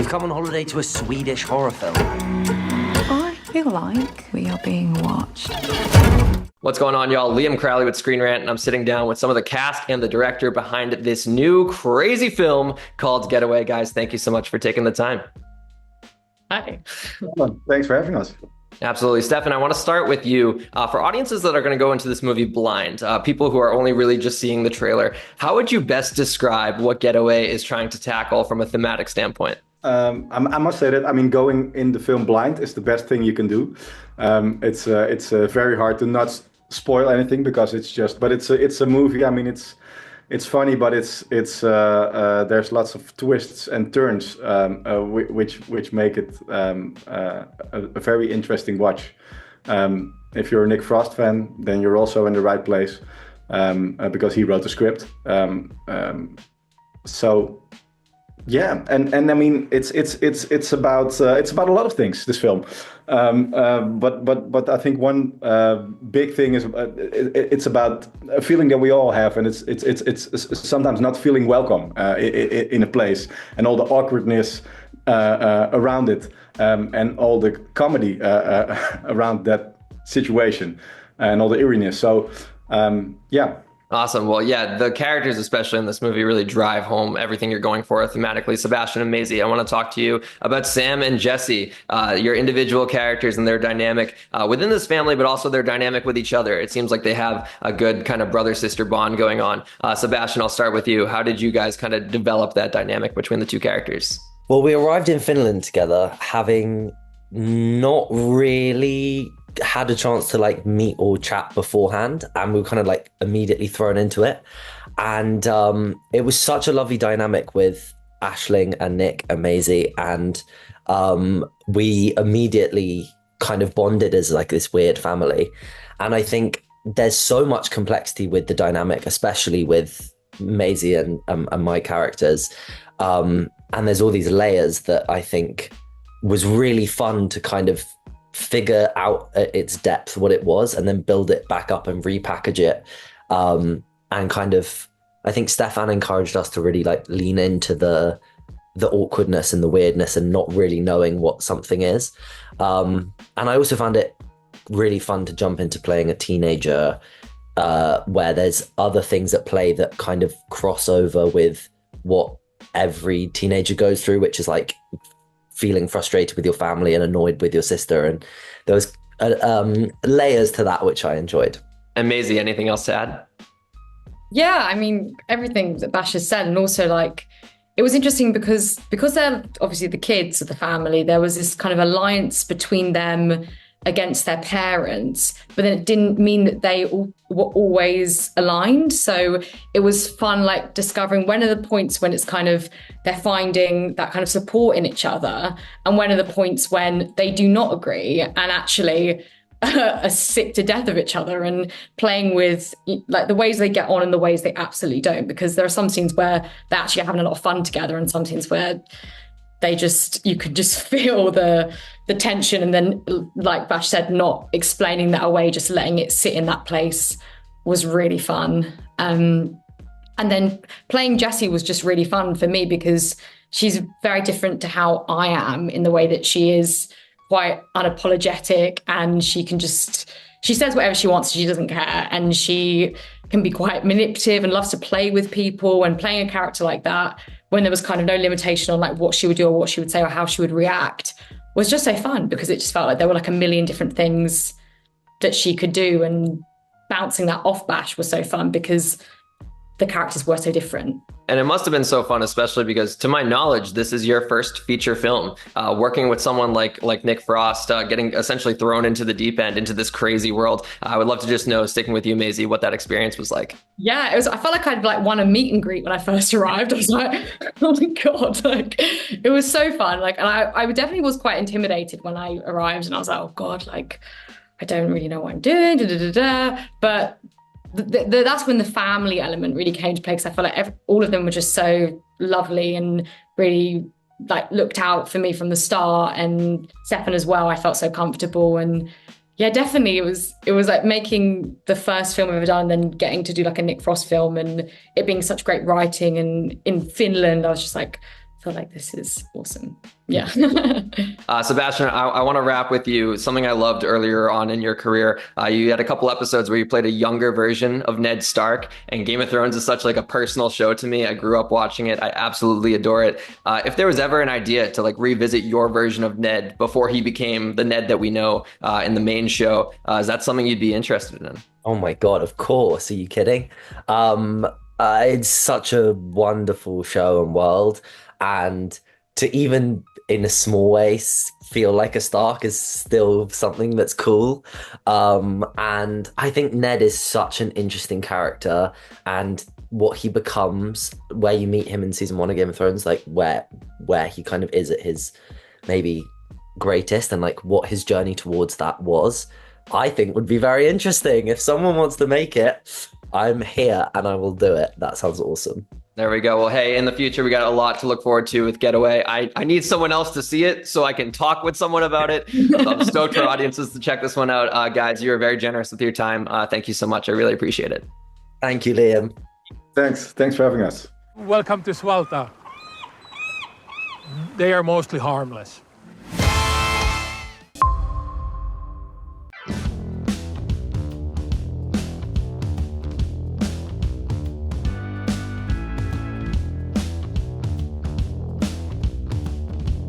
We've come on holiday to a Swedish horror film. I feel like we are being watched. What's going on, y'all? Liam Crowley with Screen Rant, and I'm sitting down with some of the cast and the director behind this new crazy film called Getaway. Guys, thank you so much for taking the time. Hi. Thanks for having us. Absolutely. Steffen, I want to start with you. For audiences that are going to go into this movie blind, people who are only really just seeing the trailer, how would you best describe what Getaway is trying to tackle from a thematic standpoint? I must say that, going in the film blind is the best thing you can do. It's very hard to not spoil anything because it's a movie. It's funny, but there's lots of twists and turns, which make it a very interesting watch. If you're a Nick Frost fan, then you're also in the right place, because he wrote the script. So yeah, and it's about a lot of things, this film. But I think one big thing is it's about a feeling that we all have, and it's sometimes not feeling welcome in a place, and all the awkwardness around it, and all the comedy around that situation, and all the eeriness. So yeah. Awesome. Well, yeah, the characters, especially in this movie, really drive home everything you're going for thematically. Sebastian and Maisie, I want to talk to you about Sam and Jesse, your individual characters and their dynamic within this family, but also their dynamic with each other. It seems like they have a good kind of brother-sister bond going on. Sebastian, I'll start with you. How did you guys kind of develop that dynamic between the two characters? Well, we arrived in Finland together, having not really had a chance to meet or chat beforehand, and we were kind of immediately thrown into it, and it was such a lovely dynamic with Aisling and Nick and Maisie, and we immediately kind of bonded as this weird family. And I think there's so much complexity with the dynamic, especially with Maisie and my characters, and there's all these layers that I think was really fun to kind of figure out at its depth what it was, and then build it back up and repackage it. And kind of, I think Steffen encouraged us to really lean into the awkwardness and the weirdness and not really knowing what something is. And I also found it really fun to jump into playing a teenager, where there's other things at play that kind of cross over with what every teenager goes through, which is feeling frustrated with your family and annoyed with your sister, and there was layers to that which I enjoyed. And Maisie, anything else to add? Yeah, everything that Bash has said, and also it was interesting because they're obviously the kids of the family. There was this kind of alliance between them against their parents, but then it didn't mean that they were always aligned. So it was fun, discovering when are the points when it's kind of they're finding that kind of support in each other, and when are the points when they do not agree and actually are sick to death of each other, and playing with the ways they get on and the ways they absolutely don't, because there are some scenes where they're actually having a lot of fun together, and some scenes where you could just feel the tension, and then, like Bash said, not explaining that away, just letting it sit in that place was really fun. And then playing Jessie was just really fun for me because she's very different to how I am, in the way that she is quite unapologetic, and she says whatever she wants, she doesn't care, and she can be quite manipulative and loves to play with people. And playing a character like that, when there was kind of no limitation on what she would do or what she would say or how she would react, was just so fun, because it just felt like there were a million different things that she could do, and bouncing that off Bash was so fun because the characters were so different. And it must have been so fun, especially because, to my knowledge, this is your first feature film. Working with someone like Nick Frost, getting essentially thrown into the deep end, into this crazy world. I would love to just know, sticking with you, Maisie, what that experience was like. Yeah, I felt like I'd won a meet and greet when I first arrived. I was like, oh my God, it was so fun. And I definitely was quite intimidated when I arrived, and I was like, oh God, I don't really know what I'm doing, But that's when the family element really came to play, because I felt like all of them were just so lovely and really looked out for me from the start, and Steffen as well. I felt so comfortable, and yeah, definitely it was making the first film I've ever done, and then getting to do a Nick Frost film, and it being such great writing, and in Finland I was just feel like this is awesome. Yeah. Sebastian, I want to wrap with you. Something I loved earlier on in your career. You had a couple episodes where you played a younger version of Ned Stark, and Game of Thrones is such like a personal show to me. I grew up watching it. I absolutely adore it. If there was ever an idea to like revisit your version of Ned before he became the Ned that we know in the main show, is that something you'd be interested in? Oh my God, of course. Are you kidding? It's such a wonderful show and world. And to even in a small way feel like a Stark is still something that's cool. And I think Ned is such an interesting character, and what he becomes, where you meet him in season 1 of Game of Thrones, like where he kind of is at his maybe greatest, and like what his journey towards that was, I think would be very interesting. If someone wants to make it, I'm here and I will do it. That sounds awesome. There we go. Well, hey, in the future, we got a lot to look forward to with Getaway. I need someone else to see it so I can talk with someone about it. I'm stoked for audiences to check this one out. Guys, you were very generous with your time. Thank you so much. I really appreciate it. Thank you, Liam. Thanks for having us. Welcome to Swalta. They are mostly harmless.